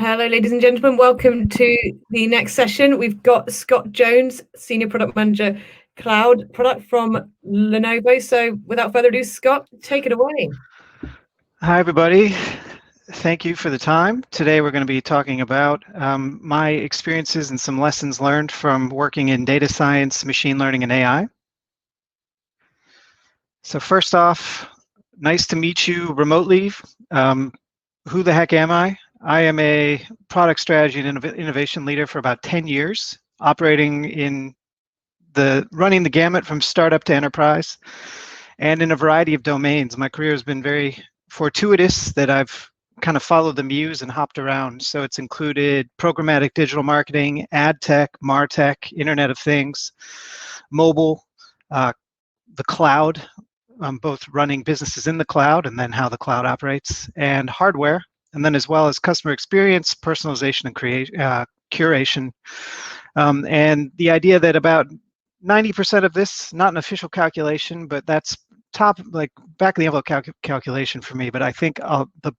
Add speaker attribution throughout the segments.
Speaker 1: Hello, ladies and gentlemen. Welcome to the next session. We've got Scott Jones, Senior Product Manager, Cloud Product from Lenovo. So without further ado, Scott, take it away.
Speaker 2: Hi, everybody. Thank you for the time. Today, we're going to be talking about my experiences and some lessons learned from working in data science, machine learning, and AI. So first off, nice to meet you remotely. Who the heck am I? I am a product strategy and innovation leader for about 10 years, operating in running the gamut from startup to enterprise, and in a variety of domains. My career has been very fortuitous that I've kind of followed the muse and hopped around. So it's included programmatic digital marketing, adtech, martech, Internet of Things, mobile, the cloud, both running businesses in the cloud and then how the cloud operates, and hardware, and then as well as customer experience, personalization, and curation. And the idea that about 90% of this, not an official calculation, but that's back of the envelope calculation for me, but I think the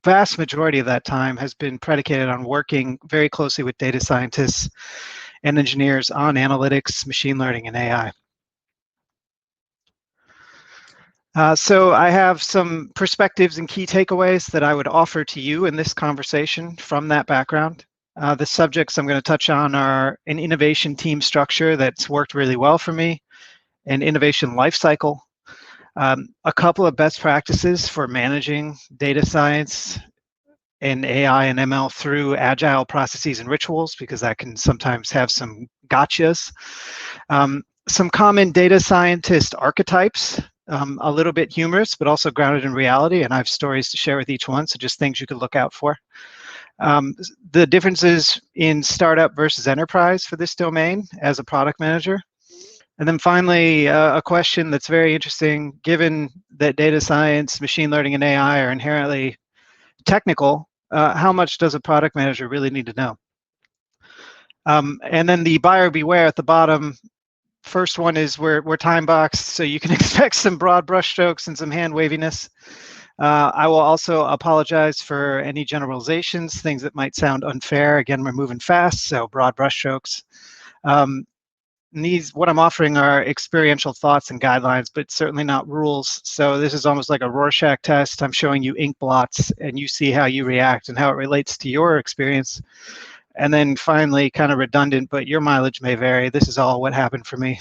Speaker 2: vast majority of that time has been predicated on working very closely with data scientists and engineers on analytics, machine learning, and AI. So I have some perspectives and key takeaways that I would offer to you in this conversation from that background. The subjects I'm going to touch on are an innovation team structure that's worked really well for me, an innovation lifecycle, a couple of best practices for managing data science and AI and ML through agile processes and rituals, because that can sometimes have some gotchas. Some common data scientist archetypes, a little bit humorous, but also grounded in reality, and I have stories to share with each one, so just things you could look out for. The differences in startup versus enterprise for this domain as a product manager. And then finally, a question that's very interesting, given that data science, machine learning, and AI are inherently technical, how much does a product manager really need to know? And then the buyer beware at the bottom. First one is we're time boxed, so you can expect some broad brushstrokes and some hand waviness. I will also apologize for any generalizations, things that might sound unfair. Again, we're moving fast, so broad brushstrokes. What I'm offering are experiential thoughts and guidelines, but certainly not rules. So this is almost like a Rorschach test. I'm showing you ink blots, and you see how you react and how it relates to your experience. And then finally, kind of redundant, but your mileage may vary. This is all what happened for me.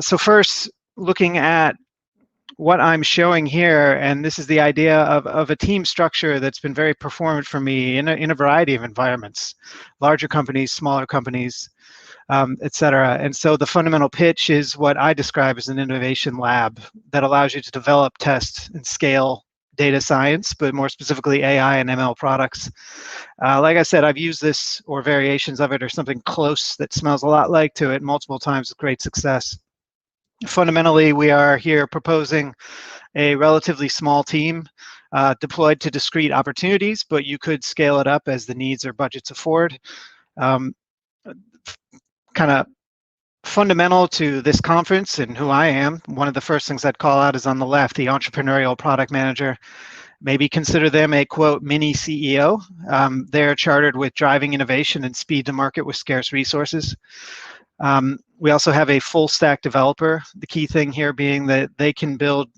Speaker 2: So first, looking at what I'm showing here, and this is the idea of a team structure that's been very performant for me in a variety of environments, larger companies, smaller companies, et cetera. And so the fundamental pitch is what I describe as an innovation lab that allows you to develop, test, and scale data science, but more specifically AI and ML products. Like I said, I've used this or variations of it or something close that smells a lot like to it multiple times with great success. Fundamentally, we are here proposing a relatively small team deployed to discrete opportunities, but you could scale it up as the needs or budgets afford. Kind of fundamental to this conference and who I am, one of the first things I'd call out is on the left, the entrepreneurial product manager. Maybe consider them a, quote, mini CEO. They're chartered with driving innovation and speed to market with scarce resources. We also have a full stack developer. The key thing here being that they can build,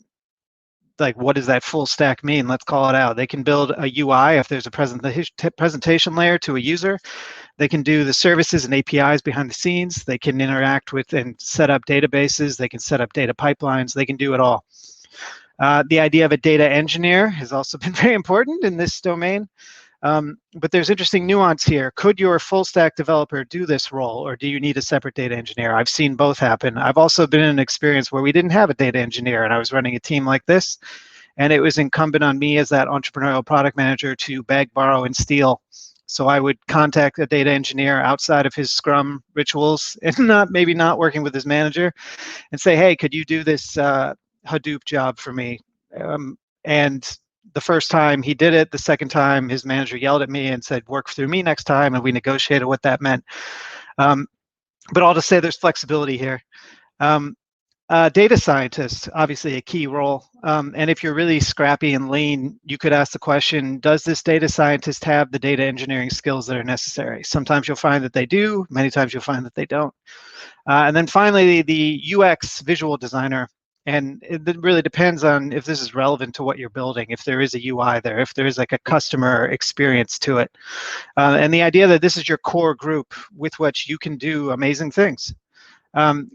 Speaker 2: like, what does that full stack mean? Let's call it out. They can build a UI if there's a presentation layer to a user. They can do the services and APIs behind the scenes. They can interact with and set up databases. They can set up data pipelines. They can do it all. The idea of a data engineer has also been very important in this domain. But there's interesting nuance here. Could your full stack developer do this role, or do you need a separate data engineer? I've seen both happen. I've also been in an experience where we didn't have a data engineer and I was running a team like this, and it was incumbent on me as that entrepreneurial product manager to beg, borrow, and steal. So I would contact a data engineer outside of his Scrum rituals and maybe not working with his manager and say, hey, could you do this Hadoop job for me? And the first time he did it, the second time his manager yelled at me and said, work through me next time, and we negotiated what that meant. But all to say there's flexibility here. Data scientists, obviously a key role. And if you're really scrappy and lean, you could ask the question, does this data scientist have the data engineering skills that are necessary? Sometimes you'll find that they do, many times you'll find that they don't. And then finally, the UX visual designer. And it really depends on if this is relevant to what you're building, if there is a UI there, if there is like a customer experience to it. And the idea that this is your core group with which you can do amazing things.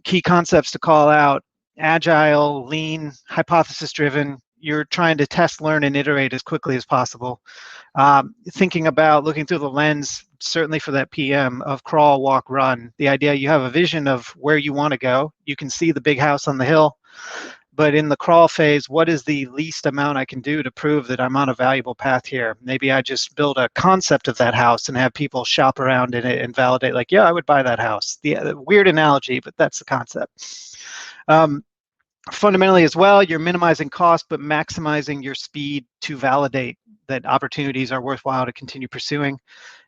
Speaker 2: Key concepts to call out: agile, lean, hypothesis-driven. You're trying to test, learn, and iterate as quickly as possible. Thinking about looking through the lens, certainly for that PM, of crawl, walk, run. The idea you have a vision of where you want to go. You can see the big house on the hill, but in the crawl phase, what is the least amount I can do to prove that I'm on a valuable path here? Maybe I just build a concept of that house and have people shop around in it and validate, like, yeah, I would buy that house. The weird analogy, but that's the concept. Fundamentally as well, you're minimizing cost, but maximizing your speed to validate that opportunities are worthwhile to continue pursuing.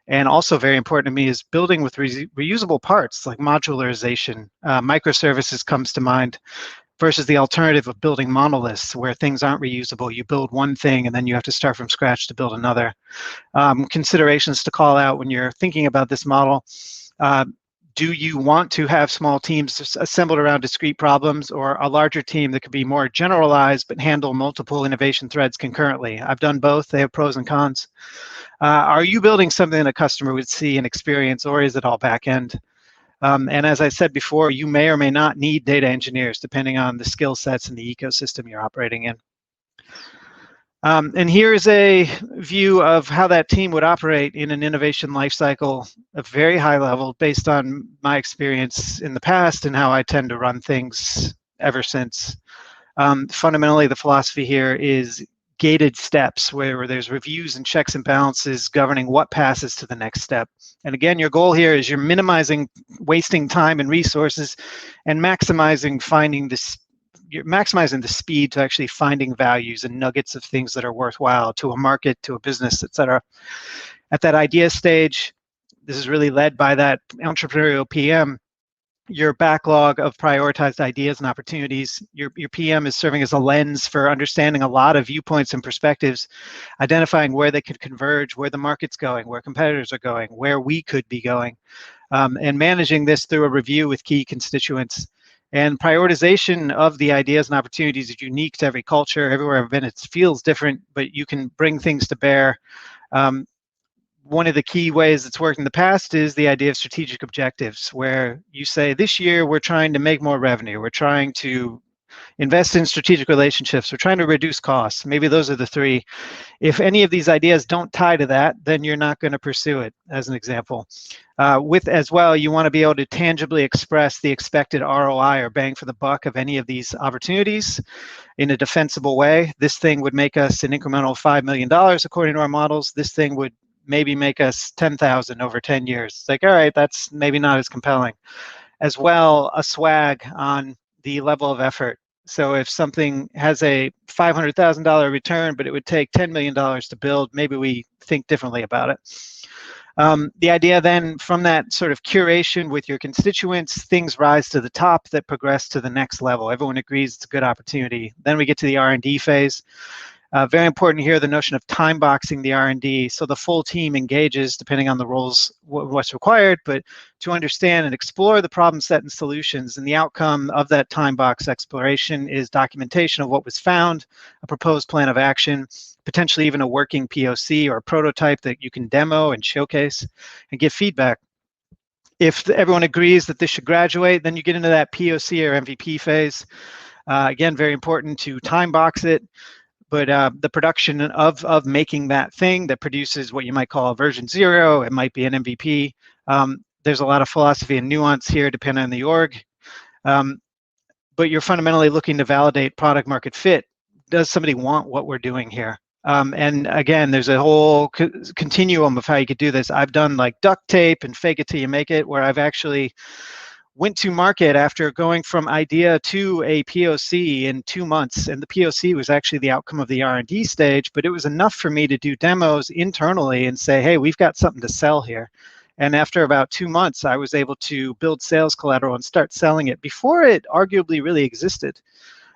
Speaker 2: And also very important to me is building with reusable parts, like modularization. Microservices comes to mind, versus the alternative of building monoliths where things aren't reusable. You build one thing and then you have to start from scratch to build another. Considerations to call out when you're thinking about this model. Do you want to have small teams assembled around discrete problems, or a larger team that could be more generalized but handle multiple innovation threads concurrently? I've done both. They have pros and cons. Are you building something that a customer would see and experience, or is it all back end? And as I said before, you may or may not need data engineers depending on the skill sets and the ecosystem you're operating in. And here's a view of how that team would operate in an innovation lifecycle, a very high level, based on my experience in the past and how I tend to run things ever since. Fundamentally, the philosophy here is gated steps where there's reviews and checks and balances governing what passes to the next step. And again, your goal here is you're minimizing wasting time and resources and maximizing you're maximizing the speed to actually finding values and nuggets of things that are worthwhile to a market, to a business, et cetera. At that idea stage, this is really led by that entrepreneurial PM. Your backlog of prioritized ideas and opportunities, your PM is serving as a lens for understanding a lot of viewpoints and perspectives, identifying where they could converge, where the market's going, where competitors are going, where we could be going, and managing this through a review with key constituents. And prioritization of the ideas and opportunities is unique to every culture. Everywhere I've been, it feels different, but you can bring things to bear. One of the key ways it's worked in the past is the idea of strategic objectives, where you say, this year we're trying to make more revenue, we're trying to invest in strategic relationships, we're trying to reduce costs. Maybe those are the three. If any of these ideas don't tie to that, then you're not going to pursue it, as an example. With as well, you want to be able to tangibly express the expected ROI or bang for the buck of any of these opportunities in a defensible way. This thing would make us an incremental $5 million according to our models. This thing would maybe make us 10,000 over 10 years. It's like, all right, that's maybe not as compelling. As well, a swag on the level of effort. So if something has a $500,000 return, but it would take $10 million to build, maybe we think differently about it. The idea then from that sort of curation with your constituents, things rise to the top that progress to the next level. Everyone agrees it's a good opportunity. Then we get to the R&D phase. Very important here, the notion of time boxing the R&D. So the full team engages, depending on the roles, what's required, but to understand and explore the problem set and solutions. And the outcome of that time box exploration is documentation of what was found, a proposed plan of action, potentially even a working POC or a prototype that you can demo and showcase and give feedback. If everyone agrees that this should graduate, then you get into that POC or MVP phase. Again, very important to time box it. But the production of making that thing that produces what you might call a version 0, it might be an MVP. There's a lot of philosophy and nuance here depending on the org. But you're fundamentally looking to validate product market fit. Does somebody want what we're doing here? And again, there's a whole continuum of how you could do this. I've done like duct tape and fake it till you make it, where I've actually went to market after going from idea to a POC in 2 months. And the POC was actually the outcome of the R&D stage, but it was enough for me to do demos internally and say, hey, we've got something to sell here. And after about 2 months, I was able to build sales collateral and start selling it before it arguably really existed.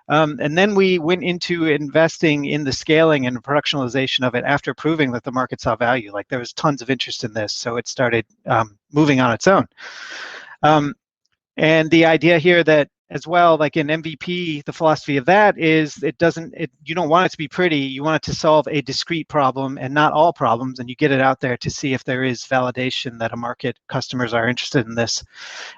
Speaker 2: And then we went into investing in the scaling and productionalization of it after proving that the market saw value. Like there was tons of interest in this, so it started moving on its own. And the idea here that as well, like in MVP, the philosophy of that is you don't want it to be pretty, you want it to solve a discrete problem and not all problems, and you get it out there to see if there is validation that a market customers are interested in this.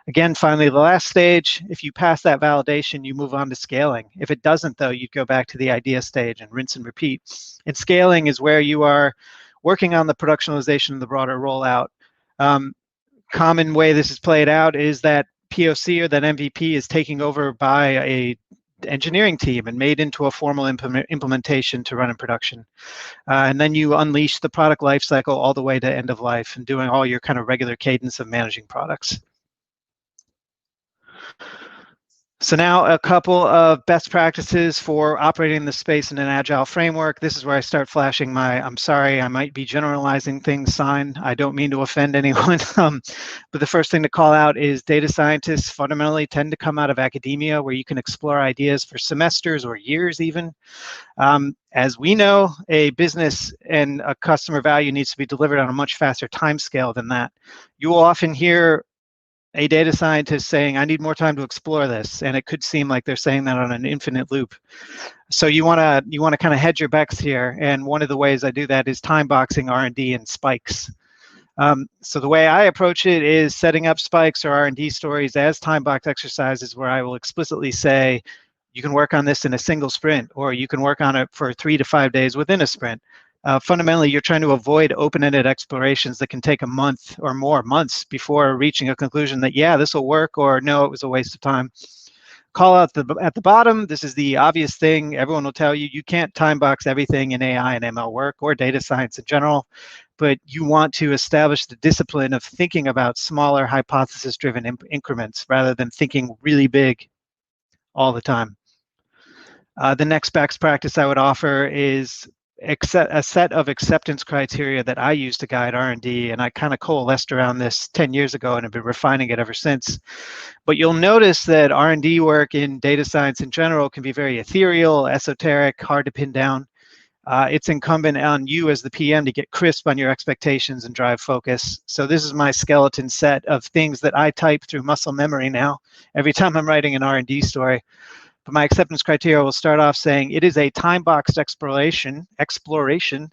Speaker 2: Again, finally, the last stage, if you pass that validation, you move on to scaling. If it doesn't, though, you'd go back to the idea stage and rinse and repeat. And scaling is where you are working on the productionalization of the broader rollout. Common way this is played out is that POC or that MVP is taking over by a engineering team and made into a formal implementation to run in production. And then you unleash the product lifecycle all the way to end of life and doing all your kind of regular cadence of managing products. So now a couple of best practices for operating the space in an Agile framework. This is where I start flashing my, I'm sorry, I might be generalizing things sign. I don't mean to offend anyone. But the first thing to call out is data scientists fundamentally tend to come out of academia where you can explore ideas for semesters or years even. As we know, a business and a customer value needs to be delivered on a much faster time scale than that. You will often hear a data scientist saying, I need more time to explore this. And it could seem like they're saying that on an infinite loop. So you want to kind of hedge your bets here. And one of the ways I do that is time boxing R&D in spikes. So the way I approach it is setting up spikes or R&D stories as time box exercises where I will explicitly say, you can work on this in a single sprint, or you can work on it for 3 to 5 days within a sprint. Fundamentally, you're trying to avoid open-ended explorations that can take a month or more months before reaching a conclusion that, yeah, this will work, or no, it was a waste of time. Call out at the bottom, this is the obvious thing. Everyone will tell you, you can't time box everything in AI and ML work or data science in general, but you want to establish the discipline of thinking about smaller hypothesis-driven increments rather than thinking really big all the time. The next best practice I would offer is a set of acceptance criteria that I use to guide R&D, and I kind of coalesced around this 10 years ago and have been refining it ever since. But you'll notice that R&D work in data science in general can be very ethereal, esoteric, hard to pin down. It's incumbent on you as the PM to get crisp on your expectations and drive focus. So this is my skeleton set of things that I type through muscle memory now every time I'm writing an R&D story. But my acceptance criteria will start off saying it is a time-boxed exploration.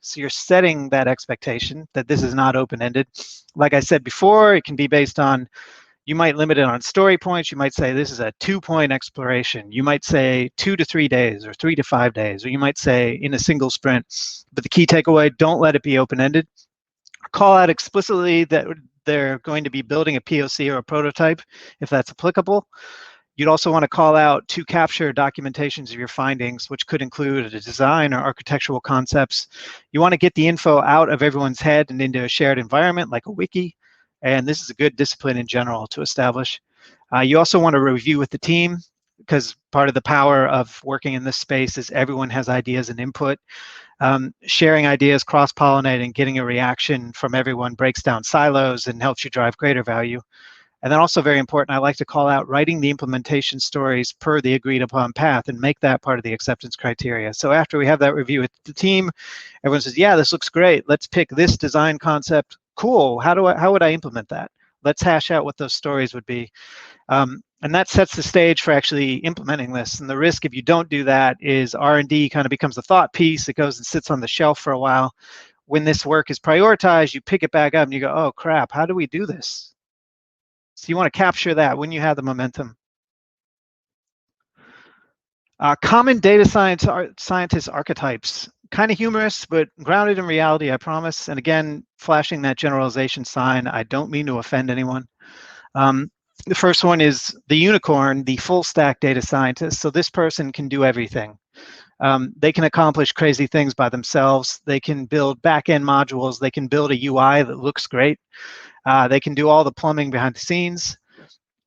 Speaker 2: So you're setting that expectation that this is not open-ended. Like I said before, it can be based on, you might limit it on story points. You might say this is a 2-point exploration. You might say 2 to 3 days or 3 to 5 days, or you might say in a single sprint. But the key takeaway, don't let it be open-ended. Call out explicitly that they're going to be building a POC or a prototype if that's applicable. You'd also want to call out to capture documentations of your findings, which could include a design or architectural concepts. You want to get the info out of everyone's head and into a shared environment like a wiki. And this is a good discipline in general to establish. You also want to review with the team, because part of the power of working in this space is everyone has ideas and input. Sharing ideas, cross-pollinating, getting a reaction from everyone breaks down silos and helps you drive greater value. And then also very important, I like to call out writing the implementation stories per the agreed upon path and make that part of the acceptance criteria. So after we have that review with the team, everyone says, yeah, this looks great. Let's pick this design concept. Cool, how would I implement that? Let's hash out what those stories would be. And that sets the stage for actually implementing this. And the risk if you don't do that is R&D kind of becomes a thought piece. It goes and sits on the shelf for a while. When this work is prioritized, you pick it back up and you go, oh crap, how do we do this? So you want to capture that when you have the momentum. Common data scientist archetypes. Kind of humorous, but grounded in reality, I promise. And again, flashing that generalization sign, I don't mean to offend anyone. The first one is the unicorn, the full stack data scientist. So this person can do everything. They can accomplish crazy things by themselves. They can build back-end modules. They can build a UI that looks great. They can do all the plumbing behind the scenes.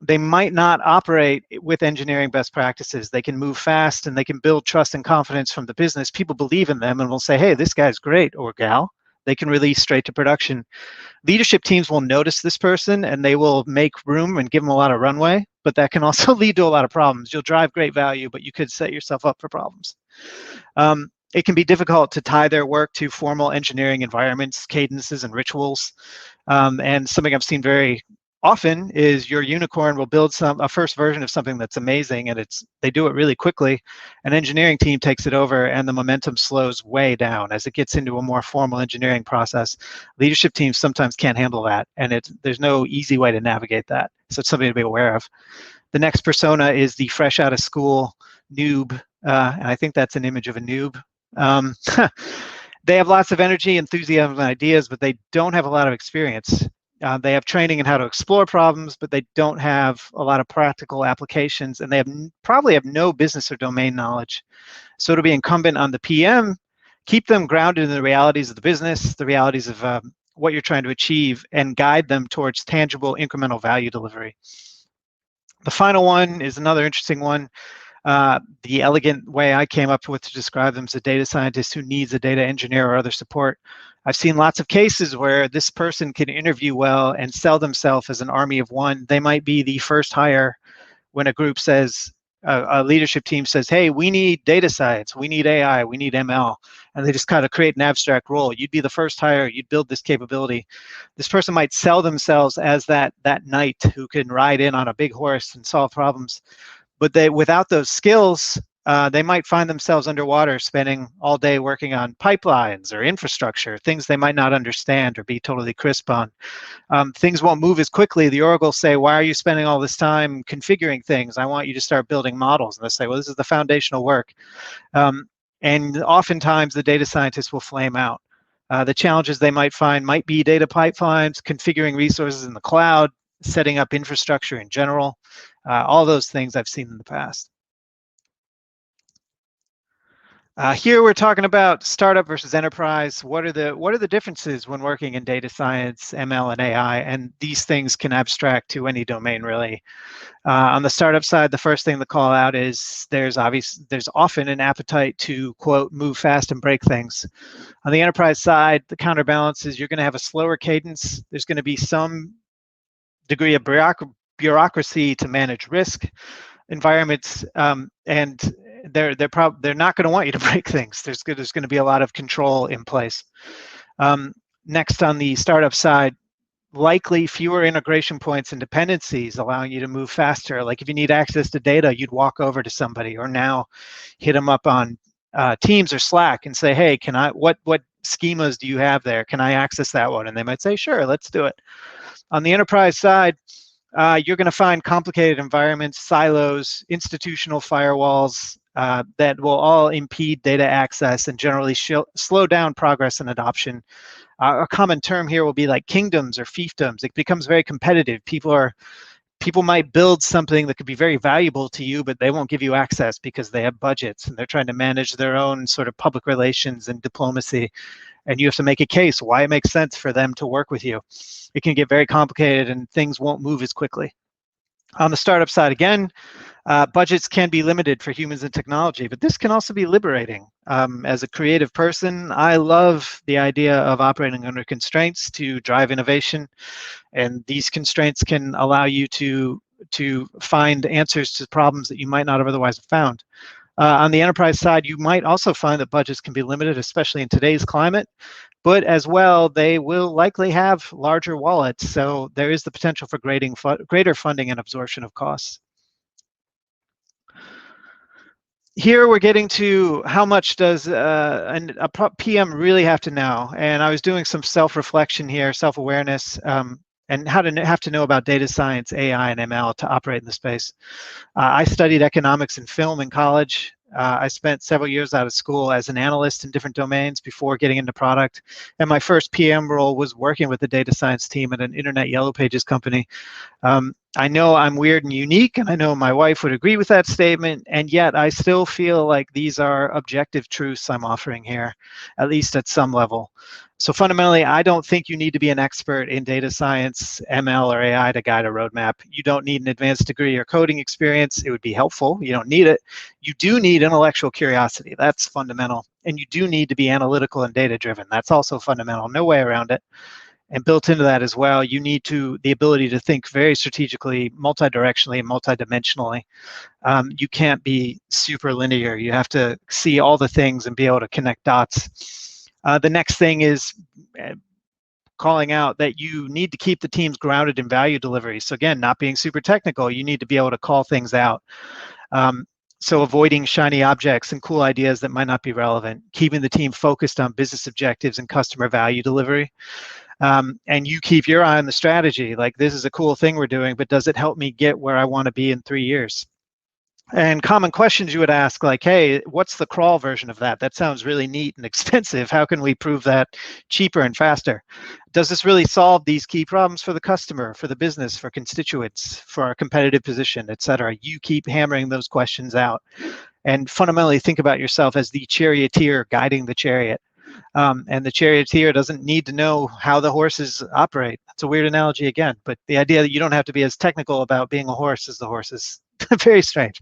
Speaker 2: They might not operate with engineering best practices. They can move fast and they can build trust and confidence from the business. People believe in them and will say, hey, this guy's great, or gal. they can release straight to production. Leadership teams will notice this person and they will make room and give them a lot of runway, but that can also lead to a lot of problems. You'll drive great value, but you could set yourself up for problems. It can be difficult to tie their work to formal engineering environments, cadences, and rituals. And something I've seen very often is your unicorn will build a first version of something that's amazing, and they do it really quickly. An engineering team takes it over, and the momentum slows way down as it gets into a more formal engineering process. Leadership teams sometimes can't handle that, and there's no easy way to navigate that. So it's something to be aware of. The next persona is the fresh out of school noob, and I think that's an image of a noob. They have lots of energy, enthusiasm, and ideas, but they don't have a lot of experience. They have training in how to explore problems, but they don't have a lot of practical applications, and they probably have no business or domain knowledge. So it'll be incumbent on the PM, keep them grounded in the realities of the business, the realities of what you're trying to achieve, and guide them towards tangible incremental value delivery. The final one is another interesting one. The elegant way I came up with to describe them as a data scientist who needs a data engineer or other support. I've seen lots of cases where this person can interview well and sell themselves as an army of one. They might be the first hire when a group says, a leadership team says, hey, we need data science, we need AI, we need ML, and they just kind of create an abstract role. You'd be the first hire, you'd build this capability. This person might sell themselves as that knight who can ride in on a big horse and solve problems. But without those skills, they might find themselves underwater, spending all day working on pipelines or infrastructure, things they might not understand or be totally crisp on. Things won't move as quickly. The Oracle will say, why are you spending all this time configuring things? I want you to start building models. And they'll say, well, this is the foundational work. And oftentimes the data scientists will flame out. The challenges they might find might be data pipelines, configuring resources in the cloud, setting up infrastructure in general. All those things I've seen in the past. Here we're talking about startup versus enterprise. What are the differences when working in data science, ML, and AI? And these things can abstract to any domain, really. On the startup side, the first thing to call out is there's often an appetite to, quote, move fast and break things. On the enterprise side, the counterbalance is you're going to have a slower cadence. There's going to be some degree of bureaucracy to manage risk environments, and they're not going to want you to break things. There's going to be a lot of control in place. Next, on the startup side, likely fewer integration points and dependencies, allowing you to move faster. Like if you need access to data, you'd walk over to somebody, or now hit them up on Teams or Slack and say, hey, can I? What schemas do you have there? Can I access that one? And they might say, sure, let's do it. On the enterprise side, you're going to find complicated environments, silos, institutional firewalls that will all impede data access and generally slow down progress and adoption. A common term here will be like kingdoms or fiefdoms. It becomes very competitive. People might build something that could be very valuable to you, but they won't give you access because they have budgets and they're trying to manage their own sort of public relations and diplomacy. And you have to make a case why it makes sense for them to work with you. It can get very complicated and things won't move as quickly. On the startup side, again, budgets can be limited for humans and technology, but this can also be liberating. As a creative person, I love the idea of operating under constraints to drive innovation. And these constraints can allow you to find answers to problems that you might not have otherwise have found. On the enterprise side, you might also find that budgets can be limited, especially in today's climate, but as well, they will likely have larger wallets, so there is the potential for greater funding and absorption of costs. Here we're getting to how much does a PM really have to know, and I was doing some self-reflection here, self-awareness, and have to know about data science, AI, and ML to operate in the space. I studied economics and film in college. I spent several years out of school as an analyst in different domains before getting into product. And my first PM role was working with the data science team at an internet yellow pages company. I know I'm weird and unique, and I know my wife would agree with that statement, and yet I still feel like these are objective truths I'm offering here, at least at some level. So fundamentally, I don't think you need to be an expert in data science, ML, or AI to guide a roadmap. You don't need an advanced degree or coding experience. It would be helpful. You don't need it. You do need intellectual curiosity. That's fundamental. And you do need to be analytical and data-driven. That's also fundamental. No way around it. And built into that as well, you need the ability to think very strategically, multi-directionally, and multi-dimensionally. You can't be super linear. You have to see all the things and be able to connect dots. The next thing is calling out that you need to keep the teams grounded in value delivery. So again, not being super technical, you need to be able to call things out. So avoiding shiny objects and cool ideas that might not be relevant, keeping the team focused on business objectives and customer value delivery. And you keep your eye on the strategy. Like, this is a cool thing we're doing, but does it help me get where I want to be in 3 years? And common questions you would ask, like, hey, what's the crawl version of that? That sounds really neat and expensive. How can we prove that cheaper and faster? Does this really solve these key problems for the customer, for the business, for constituents, for our competitive position, et cetera? You keep hammering those questions out. And fundamentally think about yourself as the charioteer guiding the chariot. And the charioteer doesn't need to know how the horses operate. That's a weird analogy again, but the idea that you don't have to be as technical about being a horse as the horse is very strange.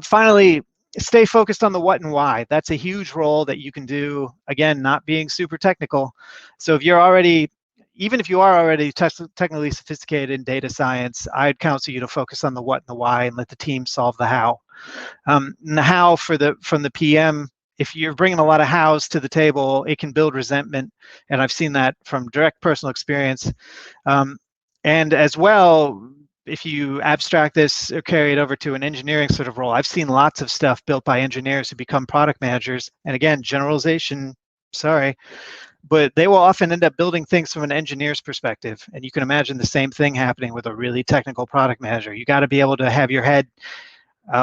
Speaker 2: Finally, stay focused on the what and why. That's a huge role that you can do, again, not being super technical. So if you're already, even if you are already technically sophisticated in data science, I'd counsel you to focus on the what and the why and let the team solve the how. And the how from the PM, if you're bringing a lot of hows to the table, it can build resentment. And I've seen that from direct personal experience. And as well, if you abstract this or carry it over to an engineering sort of role, I've seen lots of stuff built by engineers who become product managers. And again, generalization, sorry, but they will often end up building things from an engineer's perspective. And you can imagine the same thing happening with a really technical product manager. You got to be able to have your head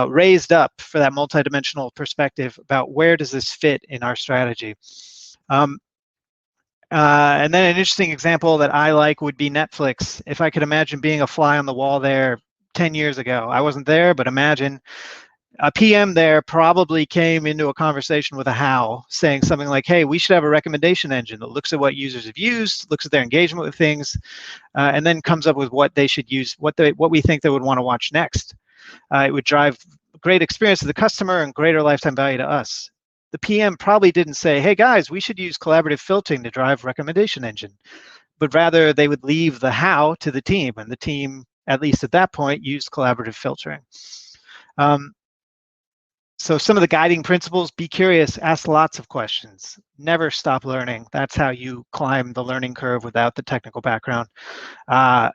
Speaker 2: raised up for that multidimensional perspective about where does this fit in our strategy. And then an interesting example that I like would be Netflix. If I could imagine being a fly on the wall there 10 years ago, I wasn't there, but imagine a PM there probably came into a conversation with a how, saying something like, hey, we should have a recommendation engine that looks at what users have used, looks at their engagement with things, and then comes up with what they should use, what we think they would want to watch next. It would drive great experience to the customer and greater lifetime value to us. The PM probably didn't say, hey guys, we should use collaborative filtering to drive recommendation engine, but rather they would leave the how to the team, and the team, at least at that point, used collaborative filtering. So some of the guiding principles: be curious, ask lots of questions, never stop learning. That's how you climb the learning curve without the technical background.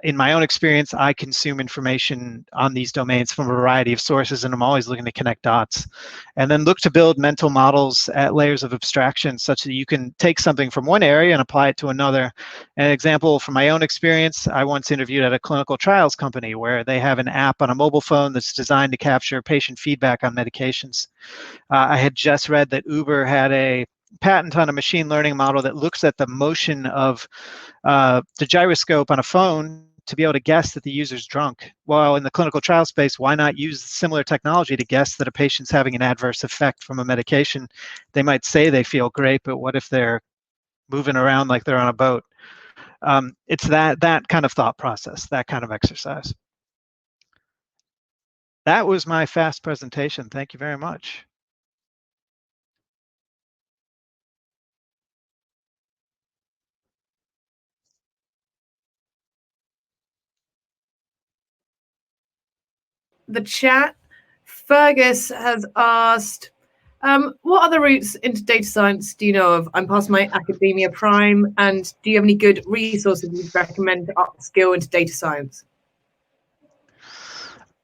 Speaker 2: In my own experience, I consume information on these domains from a variety of sources, and I'm always looking to connect dots. And then look to build mental models at layers of abstraction such that you can take something from one area and apply it to another. An example from my own experience, I once interviewed at a clinical trials company where they have an app on a mobile phone that's designed to capture patient feedback on medications. I had just read that Uber had a patent on a machine learning model that looks at the motion of the gyroscope on a phone to be able to guess that the user's drunk. Well, in the clinical trial space, why not use similar technology to guess that a patient's having an adverse effect from a medication? They might say they feel great, but what if they're moving around like they're on a boat? It's that kind of thought process, that kind of exercise. That was my fast presentation. Thank you very much.
Speaker 1: The chat, Fergus has asked, what other routes into data science do you know of? I'm past my academia prime, and do you have any good resources you'd recommend to upskill into data science?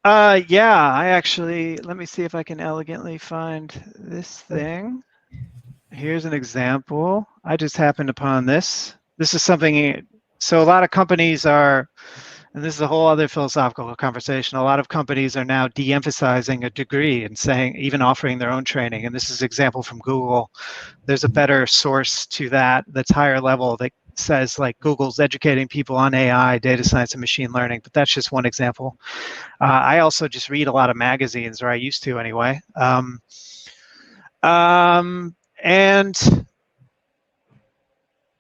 Speaker 2: Yeah, I actually, let me see if I can elegantly find this thing. Here's an example. I just happened upon this. This is something, so a lot of companies are, and this is a whole other philosophical conversation, a lot of companies are now de-emphasizing a degree and saying, even offering their own training. And this is an example from Google. There's a better source to that that's higher level that says like Google's educating people on AI, data science, and machine learning, but that's just one example. I also just read a lot of magazines, or I used to anyway. And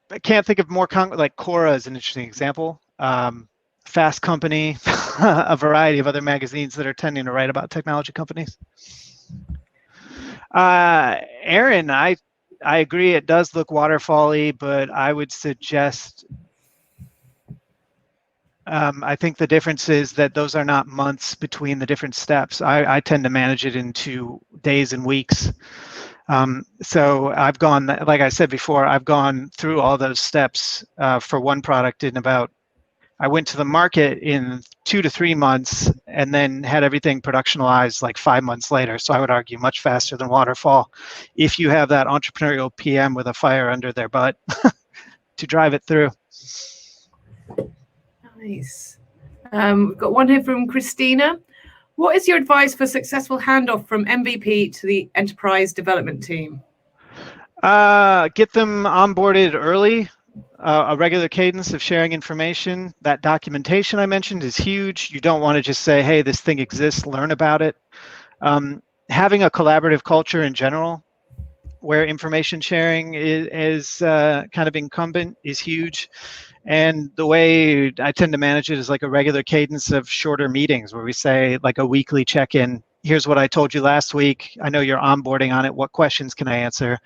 Speaker 2: I can't think of more like Quora is an interesting example. Fast Company, a variety of other magazines that are tending to write about technology companies. Aaron, I agree. It does look waterfall-y, but I would suggest. I think the difference is that those are not months between the different steps. I tend to manage it into days and weeks. So I've gone, like I said before, I've gone through all those steps for one product in about. I went to the market in 2 to 3 months and then had everything productionalized like 5 months later. So I would argue much faster than waterfall if you have that entrepreneurial PM with a fire under their butt to drive it through.
Speaker 1: Nice. We've got one here from Christina. What is your advice for successful handoff from MVP to the enterprise development team?
Speaker 2: Get them onboarded early. A regular cadence of sharing information. That documentation I mentioned is huge. You don't want to just say, hey, this thing exists, learn about it. Having a collaborative culture in general, where information sharing is kind of incumbent, is huge. And the way I tend to manage it is like a regular cadence of shorter meetings where we say like a weekly check-in. Here's what I told you last week. I know you're onboarding on it. What questions can I answer?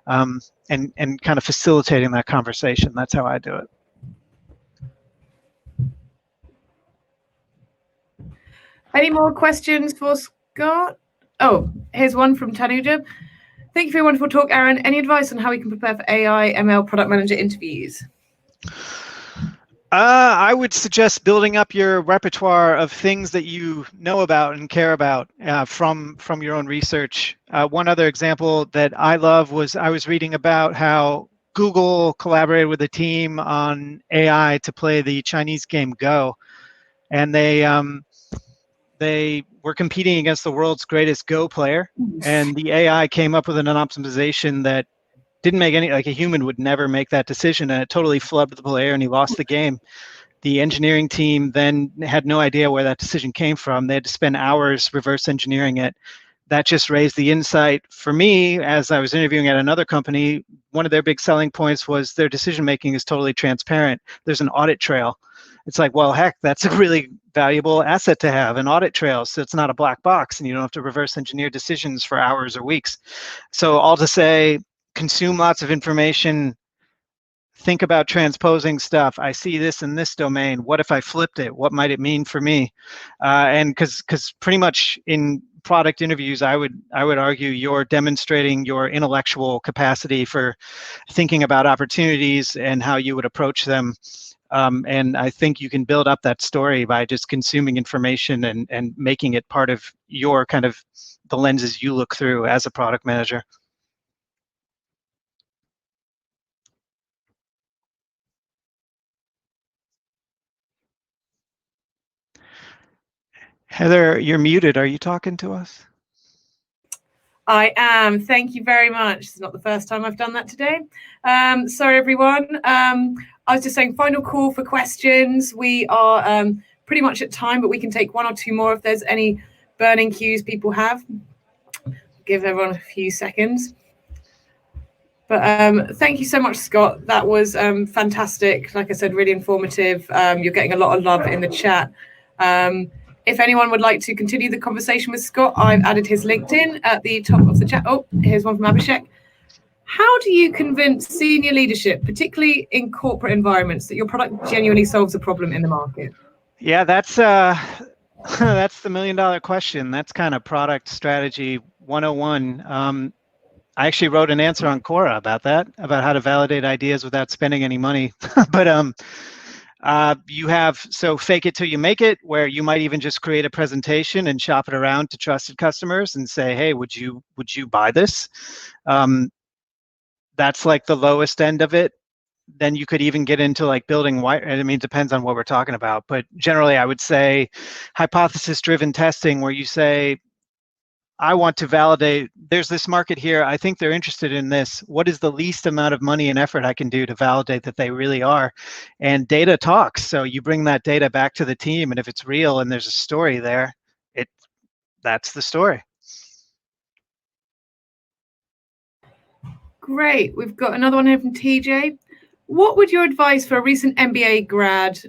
Speaker 2: And kind of facilitating that conversation. That's how I do it.
Speaker 1: Any more questions for Scott? Oh, here's one from Tanuja. Thank you for your wonderful talk, Aaron. Any advice on how we can prepare for AI, ML product manager interviews?
Speaker 2: I would suggest building up your repertoire of things that you know about and care about from your own research. One other example that I love was I was reading about how Google collaborated with a team on AI to play the Chinese game Go, and they were competing against the world's greatest Go player, and the AI came up with an optimization that didn't make any, like a human would never make that decision, and it totally flubbed the player and he lost the game. The engineering team then had no idea where that decision came from. They had to spend hours reverse engineering it. That just raised the insight for me as I was interviewing at another company. One of their big selling points was their decision making is totally transparent. There's an audit trail. It's like, well, heck, that's a really valuable asset to have, an audit trail. So it's not a black box and you don't have to reverse engineer decisions for hours or weeks. So all to say, consume lots of information, think about transposing stuff. I see this in this domain. What if I flipped it? What might it mean for me? And because pretty much in product interviews, I would argue you're demonstrating your intellectual capacity for thinking about opportunities and how you would approach them. And I think you can build up that story by just consuming information and making it part of your kind of the lenses you look through as a product manager. Heather, you're muted. Are you talking to us?
Speaker 1: I am. Thank you very much. It's not the first time I've done that today. Sorry, everyone. I was just saying, final call for questions. We are pretty much at time, but we can take one or two more if there's any burning cues people have. Give everyone a few seconds. But thank you so much, Scott. That was fantastic. Like I said, really informative. You're getting a lot of love in the chat. If anyone would like to continue the conversation with Scott, I've added his LinkedIn at the top of the chat. Oh, here's one from Abhishek. How do you convince senior leadership, particularly in corporate environments, that your product genuinely solves a problem in the market?
Speaker 2: Yeah, that's the $1 million question. That's kind of product strategy 101. I actually wrote an answer on Quora about that, about how to validate ideas without spending any money. But you have, so fake it till you make it, where you might even just create a presentation and shop it around to trusted customers and say, hey, would you buy this? That's like the lowest end of it. Then you could even get into like building white, I mean, it depends on what we're talking about, but generally I would say hypothesis-driven testing, where you say, I want to validate, there's this market here, I think they're interested in this. What is the least amount of money and effort I can do to validate that they really are? And data talks. So you bring that data back to the team, and if it's real and there's a story there, that's the story.
Speaker 1: Great. We've got another one here from TJ. What would your advice for a recent MBA grad,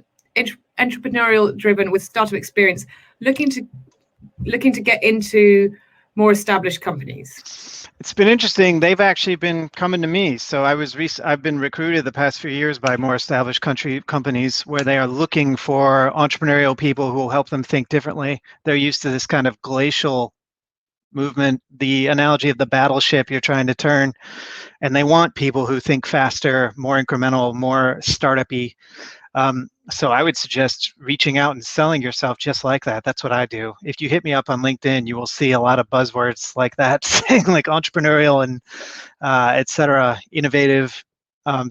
Speaker 1: entrepreneurial driven with startup experience, looking to get into more established companies?
Speaker 2: It's been interesting. They've actually been coming to me. So I've been recruited the past few years by more established companies where they are looking for entrepreneurial people who will help them think differently. They're used to this kind of glacial movement, the analogy of the battleship you're trying to turn, and they want people who think faster, more incremental, more startup-y. So I would suggest reaching out and selling yourself just like that. That's what I do. If you hit me up on LinkedIn, you will see a lot of buzzwords like that, saying like entrepreneurial and et cetera, innovative.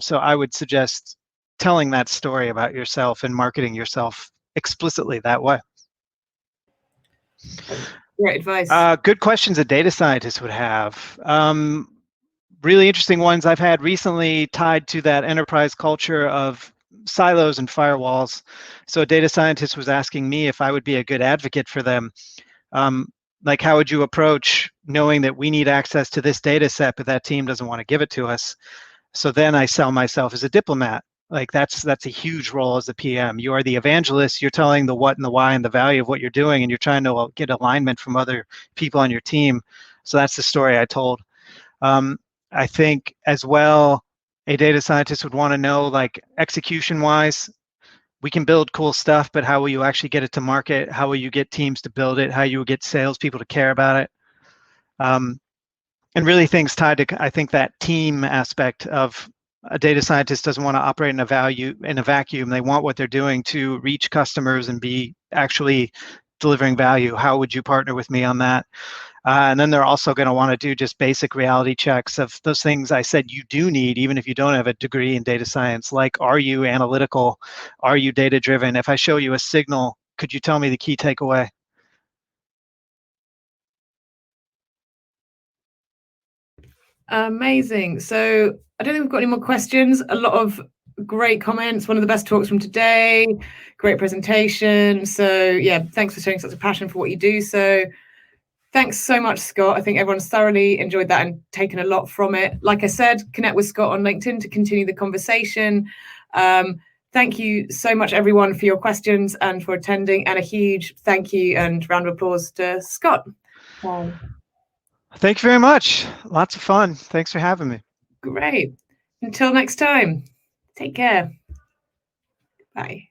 Speaker 2: So I would suggest telling that story about yourself and marketing yourself explicitly that way.
Speaker 1: Great advice.
Speaker 2: Good questions a data scientist would have. Really interesting ones I've had recently tied to that enterprise culture of silos and firewalls. So a data scientist was asking me if I would be a good advocate for them. Like, how would you approach knowing that we need access to this data set, but that team doesn't want to give it to us? So then I sell myself as a diplomat. Like that's a huge role as a PM. You are the evangelist. You're telling the what and the why and the value of what you're doing, and you're trying to get alignment from other people on your team. So that's the story I told. I think as well, a data scientist would want to know, like, execution-wise, we can build cool stuff, but how will you actually get it to market? How will you get teams to build it? How you will get salespeople to care about it? And really things tied to, I think, that team aspect of a data scientist doesn't want to operate in a vacuum. They want what they're doing to reach customers and be actually delivering value. How would you partner with me on that? And then they're also going to want to do just basic reality checks of those things I said you do need, even if you don't have a degree in data science. Like, are you analytical? Are you data driven? If I show you a signal, could you tell me the key takeaway?
Speaker 1: Amazing. So I don't think we've got any more questions. A lot of great comments. One of the best talks from today. Great presentation. So yeah, thanks for showing such a passion for what you do. So thanks so much, Scott. I think everyone's thoroughly enjoyed that and taken a lot from it. Like I said, connect with Scott on LinkedIn to continue the conversation. Thank you so much, everyone, for your questions and for attending. And a huge thank you and round of applause to Scott.
Speaker 2: Thank you very much. Lots of fun. Thanks for having me.
Speaker 1: Great. Until next time, take care. Bye.